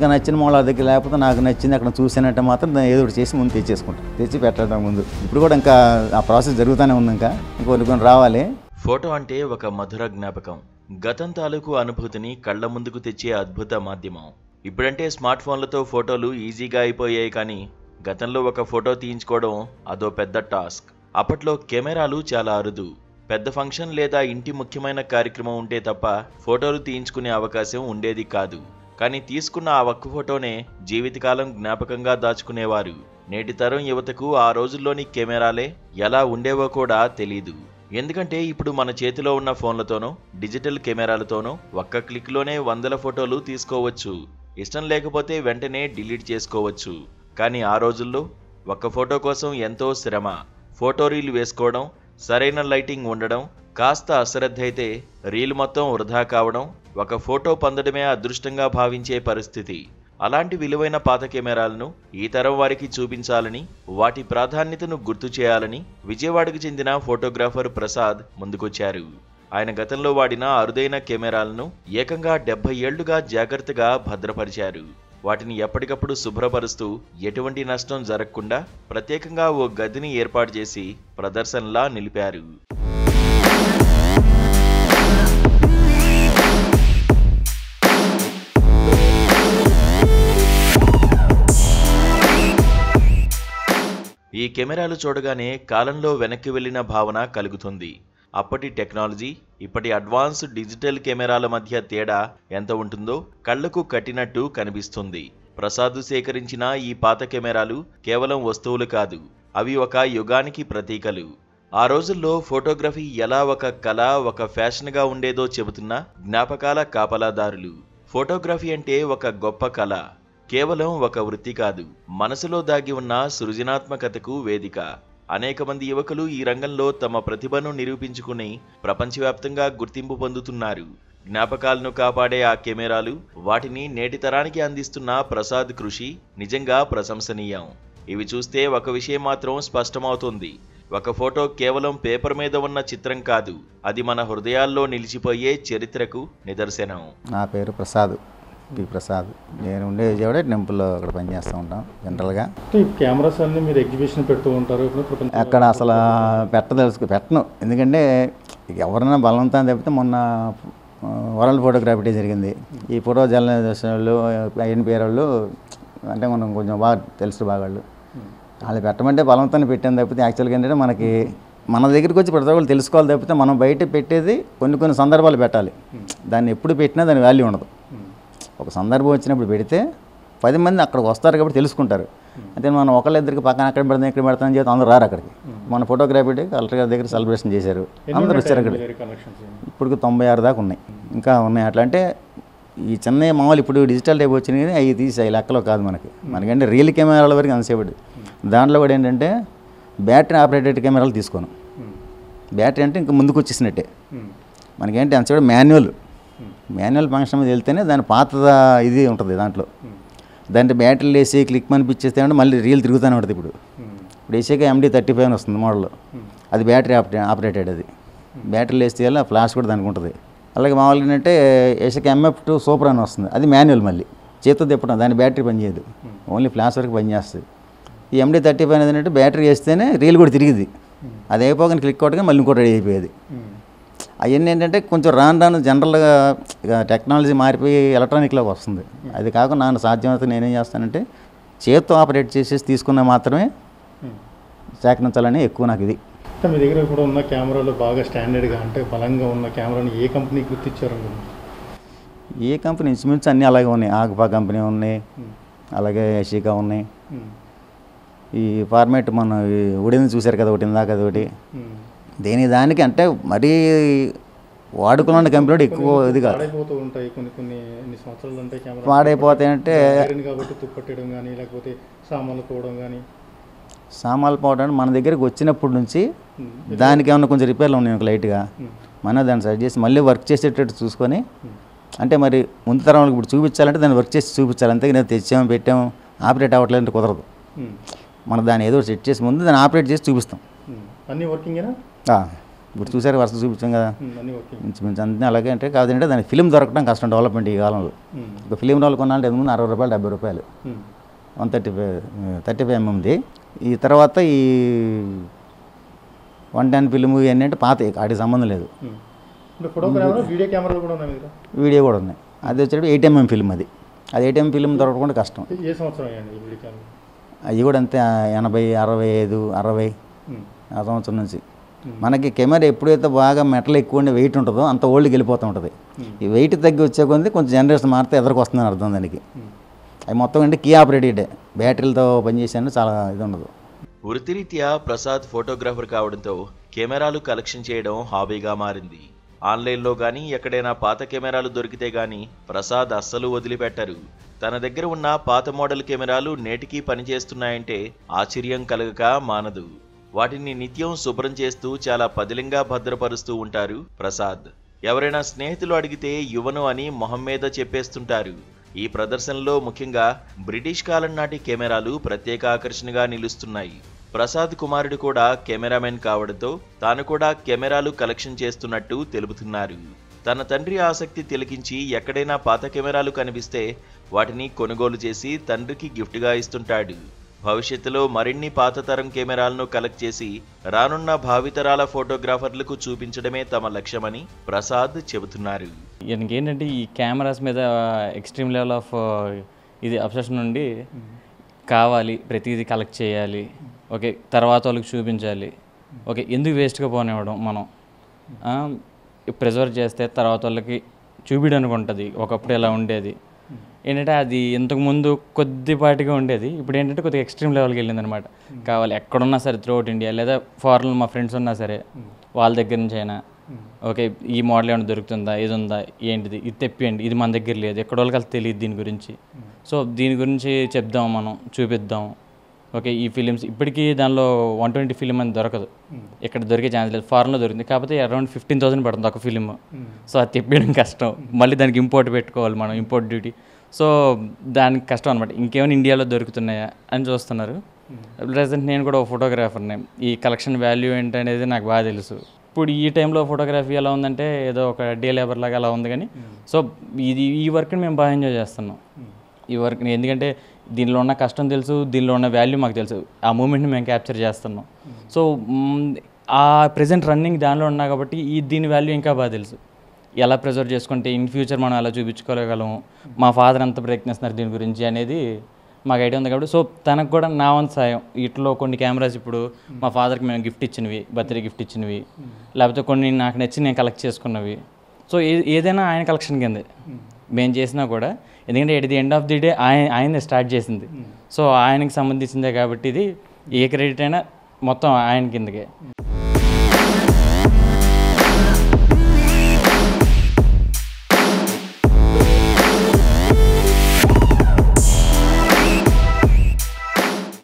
ఇంకా నచ్చిన మోడల్ దగ్గర లేకపోతే నాకు నచ్చింది అక్కడ చూసానంటే మాత్రం దాన్ని ఏదో ఒకటి చేసి ముందు తెచ్చేసుకుంటాను, తెచ్చి పెట్టడం ముందు. ఇప్పుడు కూడా ఇంకా ఆ ప్రాసెస్ జరుగుతూనే ఉంది, ఇంకా కొన్ని రావాలి. ఫోటో అంటే ఒక మధుర జ్ఞాపకం, గతం తాలూకు అనుభూతిని కళ్ల ముందుకు తెచ్చే అద్భుత మాధ్యమం. ఇప్పుడంటే స్మార్ట్ ఫోన్లతో ఫోటోలు ఈజీగా అయిపోయాయి, కానీ గతంలో ఒక ఫోటో తీయించుకోవడం అదో పెద్ద టాస్క్. అప్పట్లో కెమెరాలు చాలా అరుదు. పెద్ద ఫంక్షన్ లేదా ఇంటి ముఖ్యమైన కార్యక్రమం ఉంటే తప్ప ఫోటోలు తీయించుకునే అవకాశం ఉండేది కాదు. కానీ తీసుకున్న ఆ ఒక్క ఫోటోనే జీవితకాలం జ్ఞాపకంగా దాచుకునేవారు. నేటి తరం యువతకు ఆ రోజుల్లోని కెమెరాలే ఎలా ఉండేవో కూడా తెలీదు. ఎందుకంటే ఇప్పుడు మన చేతిలో ఉన్న ఫోన్లతోనో డిజిటల్ కెమెరాలతోనో ఒక్క క్లిక్లోనే వందల ఫోటోలు తీసుకోవచ్చు. ఇష్టం లేకపోతే వెంటనే డిలీట్ చేసుకోవచ్చు. కానీ ఆ రోజుల్లో ఒక్క ఫోటో కోసం ఎంతో శ్రమ. ఫోటో రీల్ వేసుకోవడం, సరైన లైటింగ్ ఉండడం, కాస్త అశ్రద్ధ అయితే రీల్ మొత్తం వృధా కావడం, ఒక ఫోటో పొందడమే అదృష్టంగా భావించే పరిస్థితి. అలాంటి విలువైన పాత కెమెరాలను ఈ తరం వారికి చూపించాలని, వాటి ప్రాధాన్యతను గుర్తు చేయాలని విజయవాడకు చెందిన ఫోటోగ్రాఫర్ ప్రసాద్ ముందుకొచ్చారు. ఆయన గతంలో వాడిన అరుదైన కెమెరాలను ఏకంగా 70 ఏళ్లుగా జాగ్రత్తగా భద్రపరిచారు. వాటిని ఎప్పటికప్పుడు శుభ్రపరుస్తూ ఎటువంటి నష్టం జరగకుండా ప్రత్యేకంగా ఓ గదిని ఏర్పాటు చేసి ప్రదర్శనలా నిలిపారు. ఈ కెమెరాలు చూడగానే కాలంలో వెనక్కి వెళ్లిన భావన కలుగుతుంది. అప్పటి టెక్నాలజీ, ఇప్పటి అడ్వాన్స్డ్ డిజిటల్ కెమెరాల మధ్య తేడా ఎంత ఉంటుందో కళ్లకు కట్టినట్టు కనిపిస్తుంది. ప్రసాద్ సేకరించిన ఈ పాత కెమెరాలు కేవలం వస్తువులు కాదు, అవి ఒక యుగానికి ప్రతీకలు. ఆ రోజుల్లో ఫోటోగ్రఫీ ఎలా ఒక కళ, ఒక ఫ్యాషన్గా ఉండేదో చెబుతున్న జ్ఞాపకాల కాపలాదారులు. ఫోటోగ్రఫీ అంటే ఒక గొప్ప కళ, కేవలం ఒక వృత్తి కాదు, మనసులో దాగి ఉన్న సృజనాత్మకతకు వేదిక. అనేక మంది యువకులు ఈ రంగంలో తమ ప్రతిభను నిరూపించుకుని ప్రపంచవ్యాప్తంగా గుర్తింపు పొందుతున్నారు. జ్ఞాపకాలను కాపాడే ఆ కెమెరాలు, వాటిని నేటి తరానికి అందిస్తున్న ప్రసాద్ కృషి నిజంగా ప్రశంసనీయం. ఇవి చూస్తే ఒక విషయం మాత్రం స్పష్టమవుతుంది. ఒక ఫోటో కేవలం పేపర్ మీద ఉన్న చిత్రం కాదు, అది మన హృదయాల్లో నిలిచిపోయే చరిత్రకు నిదర్శనం. నా పేరు ప్రసాద్, ప్రసాద్. నేను ఉండే విజయవాడ టెంపుల్లో అక్కడ పనిచేస్తూ ఉంటాం. జనరల్గా కెమెరాస్ అన్ని మీరు ఎగ్జిబిషన్ పెడుతూ ఉంటారు. అక్కడ అసలు పెట్టను, ఎందుకంటే ఎవరైనా బలవంతం తప్పితే మొన్న వరల్డ్ ఫోటోగ్రఫీ డే జరిగింది. ఈ ఫోటో జర్నలిస్ట్ వాళ్ళు, ఎన్పిఆర్ వాళ్ళు, అంటే మనం కొంచెం బాగా తెలుసు బాగా వాళ్ళు పెట్టమంటే బలవంతాన్ని పెట్టాను తప్పితే, యాక్చువల్గా ఏంటంటే మనకి మన దగ్గరికి వచ్చి ప్రతి ఒక్కరు తెలుసుకోవాలి తప్పితే మనం బయట పెట్టేది కొన్ని సందర్భాలు పెట్టాలి. దాన్ని ఎప్పుడు పెట్టినా దాని వాల్యూ ఉండదు. ఒక సందర్భం వచ్చినప్పుడు పెడితే 10 మంది అక్కడికి వస్తారు కాబట్టి తెలుసుకుంటారు. అయితే మనం ఒకళ్ళిద్దరికి పక్కన అక్కడ పెడతాం ఇక్కడ పెడతామని చెప్పి అందరూ రారు అక్కడికి. మన ఫోటోగ్రఫీ డే కలెక్టర్ గారి దగ్గర సెలబ్రేషన్ చేశారు, అందరూ వచ్చారు అక్కడికి. ఇప్పుడు 96 దాకా ఉన్నాయి, ఇంకా ఉన్నాయి. అట్లా అంటే ఈ చిన్న మామూలు ఇప్పుడు డిజిటల్ టైప్ వచ్చినాయి, అవి తీసి లెక్కలో కాదు మనకంటే రియల్ కెమెరాల వరకు అంతసేపటి. దాంట్లో కూడా ఏంటంటే బ్యాటరీ ఆపరేటెడ్ కెమెరాలు తీసుకోను. బ్యాటరీ అంటే ఇంకా ముందుకు వచ్చేసినట్టే. మనకేంటి అంతసేపటి మాన్యువల్ ఫంక్షన్ మీద వెళ్తేనే దాని పాత ఇది ఉంటుంది. దాంట్లో బ్యాటరీలు వేసి క్లిక్ అనిపించేస్తే అంటే మళ్ళీ రీల్ తిరుగుతూనే ఉంటుంది. ఇప్పుడు వేసాక MD35 అని వస్తుంది మోడల్, అది బ్యాటరీ ఆపరేటెడ్. అది బ్యాటరీలు వేస్తే వల్ల ఫ్లాష్ కూడా దానికి ఉంటుంది. అలాగే మామూలుగా ఏంటంటే వేసాక MF2 సూపర్ అని వస్తుంది, అది మాన్యువల్. మళ్ళీ చేతితో తిప్పడం, దాని బ్యాటరీ పనిచేయదు, ఓన్లీ ఫ్లాష్ వరకు పనిచేస్తుంది. ఈ MD35 అనేది ఏంటంటే బ్యాటరీ వేస్తేనే రీల్ కూడా తిరిగింది, అది అయిపోగానే క్లిక్ కొట్టగా మళ్ళీ ఇంకోటి రెడీ అయిపోయేది. అవన్నీ ఏంటంటే కొంచెం రాను జనరల్గా ఇక టెక్నాలజీ మారిపోయి ఎలక్ట్రానిక్లోకి వస్తుంది. అది కాకుండా నాకు సాధ్యమైతే నేనేం చేస్తానంటే చేత్తో ఆపరేట్ చేసేసి తీసుకున్న మాత్రమే సేకరించాలని ఎక్కువ నాకు ఇది. మీ దగ్గర కూడా ఉన్న కెమెరాలు బాగా స్టాండర్డ్గా అంటే బలంగా ఉన్న కెమెరాని ఏ కంపెనీ గుర్తించారు? ఏ కంపెనీ ఇంచుమించు అన్నీ అలాగే ఉన్నాయి. ఆగ్ఫా కంపెనీ ఉన్నాయి, అలాగే యషికా ఉన్నాయి. ఈ ఫార్మేట్ మన ఉడిని చూశారు కదా, ఒకటి ఇందాక అది ఒకటి. దానికి అంటే మరీ వాడుకున్న కంపెనీ ఎక్కువ ఇది కాదు, పాడైపోతాయంటే సామాన్లు పోవడం. మన దగ్గరికి వచ్చినప్పటి నుంచి దానికి ఏమన్నా కొంచెం రిపేర్లు ఉన్నాయి లైట్గా, మన దాన్ని సరి చేసి మళ్ళీ వర్క్ చేసేటట్టు చూసుకొని, అంటే మరి ముందు తరం ఇప్పుడు చూపించాలంటే దాన్ని వర్క్ చేసి చూపించాలి. అంతే నేను తెచ్చాము పెట్టాము ఆపరేట్ అవ్వట్లేదంటే కుదరదు. మనం దాన్ని ఏదో సెట్ చేసి ముందు దాన్ని ఆపరేట్ చేసి చూపిస్తాం. అన్నీ వర్కింగేనా? ఇప్పుడు చూసారు వరుస చూపించాం కదా, అన్నీ ఓకే. ఇంచుమించు అంతే. అలాగే అంటే కాదంటే దానికి ఫిలిం దొరకడం కష్టం డెవలప్మెంట్ ఈ కాలంలో. ఒక ఫిలిం రోల్ కొనాలంటే ముందు 60 రూపాయలు 70 రూపాయలు 35 ఎంఎంది. ఈ తర్వాత ఈ 110 ఫిలిం ఇవన్నీ అంటే పాత, వాటికి సంబంధం లేదు. అంటే ఫోటో కెమెరా, వీడియో కెమెరాలు కూడా ఉన్నాయి మీ దగ్గర? వీడియో కూడా ఉన్నాయి. అది వచ్చేటప్పుడు 8mm ఫిలిం. అది 8mm ఫిలిం దొరకకుండా కష్టం. ఏ సంవత్సరం అయ్యండి వీడియో కెమెరా? అవి కూడా అంతే 80, 65, 60 ఆ సంవత్సరం నుంచి. మనకి కెమెరా ఎప్పుడైతే బాగా మెటల్ ఎక్కువ ఉండే వెయిట్ ఉంటుందో అంత ఓల్డ్కి వెళ్ళిపోతూ ఉంటుంది. ఈ వెయిట్ తగ్గి వచ్చే కొద్ది కొంచెం జనరేషన్ మారితే ఎదరికి వస్తుందని అర్థం దానికి. అవి మొత్తం అంటే కీ ఆపరేటెడే, బ్యాటరీలతో పనిచేసాను, చాలా ఇది ఉండదు. వృత్తిరీత్యా ప్రసాద్ ఫోటోగ్రాఫర్ కావడంతో కెమెరాలు కలెక్షన్ చేయడం హాబీగా మారింది. ఆన్లైన్లో కానీ ఎక్కడైనా పాత కెమెరాలు దొరికితే గానీ ప్రసాద్ అస్సలు వదిలిపెట్టరు. తన దగ్గర ఉన్న పాత మోడల్ కెమెరాలు నేటికీ పనిచేస్తున్నాయంటే ఆశ్చర్యం కలగక మానదు. వాటిని నిత్యం శుభ్రం చేస్తూ చాలా పదిలంగా భద్రపరుస్తూ ఉంటారు ప్రసాద్. ఎవరైనా స్నేహితులు అడిగితే యువను అని మొహం మీద చెప్పేస్తుంటారు. ఈ ప్రదర్శనలో ముఖ్యంగా బ్రిటిష్ కాలం నాటి కెమెరాలు ప్రత్యేక ఆకర్షణగా నిలుస్తున్నాయి. ప్రసాద్ కుమారుడు కూడా కెమెరామెన్ కావడంతో తాను కూడా కెమెరాలు కలెక్షన్ చేస్తున్నట్టు తెలుపుతున్నారు. తన తండ్రి ఆసక్తి తిలకించి ఎక్కడైనా పాత కెమెరాలు కనిపిస్తే వాటిని కొనుగోలు చేసి తండ్రికి గిఫ్ట్గా ఇస్తుంటాడు. భవిష్యత్తులో మరిన్ని పాత తరం కెమెరాలను కలెక్ట్ చేసి రానున్న భావితరాల ఫోటోగ్రాఫర్లకు చూపించడమే తమ లక్ష్యమని ప్రసాద్ చెబుతున్నారు. ఈయనకి ఏంటంటే ఈ కెమెరాస్ మీద ఎక్స్ట్రీమ్ లెవెల్ ఆఫ్ ఇది అబ్సెషన్ నుండి కావాలి, ప్రతిదీ కలెక్ట్ చేయాలి, ఓకే తర్వాత వాళ్ళకి చూపించాలి, ఓకే ఎందుకు వేస్ట్గా పోనివ్వడం, మనం ప్రిజర్వ్ చేస్తే తర్వాత వాళ్ళకి చూపించడానికి ఉంటుంది. ఒకప్పుడు ఎలా ఉండేది ఏంటంటే అది ఇంతకుముందు కొద్దిపాటిగా ఉండేది, ఇప్పుడు ఏంటంటే కొద్దిగా ఎక్స్ట్రీమ్ లెవెల్కి వెళ్ళింది అనమాట. కావాలి ఎక్కడున్నా సరే త్రూఅవుట్ ఇండియా, లేదా ఫారెన్లో మా ఫ్రెండ్స్ ఉన్నా సరే వాళ్ళ దగ్గర నుంచి అయినా ఓకే ఈ మోడల్ ఏమైనా దొరుకుతుందా, ఇది ఉందా, ఏంటిది, ఇది తెప్పియండి, ఇది మన దగ్గర లేదు, ఎక్కడ వాళ్ళకి అసలు తెలియదు దీని గురించి. సో దీని గురించి చెప్దాం, మనం చూపిద్దాం. ఓకే ఈ ఫిలిమ్స్ ఇప్పటికీ దానిలో 120 ఫిలిం అని దొరకదు, ఇక్కడ దొరికే ఛాన్స్ లేదు. ఫారెన్లో దొరికింది, కాకపోతే అరౌండ్ 15,000 పడుతుంది ఒక ఫిలిం. సో అది తెప్పడం కష్టం, మళ్ళీ దానికి ఇంపోర్ట్ పెట్టుకోవాలి మనం, ఇంపోర్ట్ డ్యూటీ. సో దానికి కష్టం అనమాట. ఇంకేమైనా ఇండియాలో దొరుకుతున్నాయా అని చూస్తున్నారు. ప్రెజెంట్ నేను కూడా ఒక ఫోటోగ్రాఫర్ని, ఈ కలెక్షన్ వాల్యూ ఏంటనేది నాకు బాగా తెలుసు. ఇప్పుడు ఈ టైంలో ఫోటోగ్రఫీ ఎలా ఉందంటే ఏదో ఒక డే లేబర్ లాగా అలా ఉంది. కానీ సో ఈ వర్క్ని మేము బాగా ఎంజాయ్ చేస్తున్నాం. ఈ వర్క్ని ఎందుకంటే దీనిలో ఉన్న కష్టం తెలుసు, దీనిలో ఉన్న వాల్యూ మాకు తెలుసు, ఆ మూమెంట్ని మేము క్యాప్చర్ చేస్తున్నాం. సో ఆ ప్రెజెంట్ రన్నింగ్ దానిలో ఉన్నా కాబట్టి దీని వాల్యూ ఇంకా బాగా తెలుసు. ఎలా ప్రిజర్వ్ చేసుకుంటే ఇన్ ఫ్యూచర్ మనం ఎలా చూపించుకోగలము, మా ఫాదర్ ఎంత ప్రయత్నిస్తున్నారు దీని గురించి అనేది మాకు ఐడియా ఉంది. కాబట్టి సో తనకు కూడా నా వంతు సాయం. వీటిలో కొన్ని కెమెరాస్ ఇప్పుడు మా ఫాదర్కి మేము గిఫ్ట్ ఇచ్చినవి, బర్త్డే గిఫ్ట్ ఇచ్చినవి, లేకపోతే కొన్ని నాకు నచ్చి నేను కలెక్ట్ చేసుకున్నవి. సో ఏదైనా ఆయన కలెక్షన్ కిందే మేము చేసినా కూడా, ఎందుకంటే at the end of the day ఆయనే స్టార్ట్ చేసింది. సో ఆయనకి సంబంధించిందే కాబట్టి ఇది ఏ క్రెడిట్ అయినా మొత్తం ఆయన కిందకే.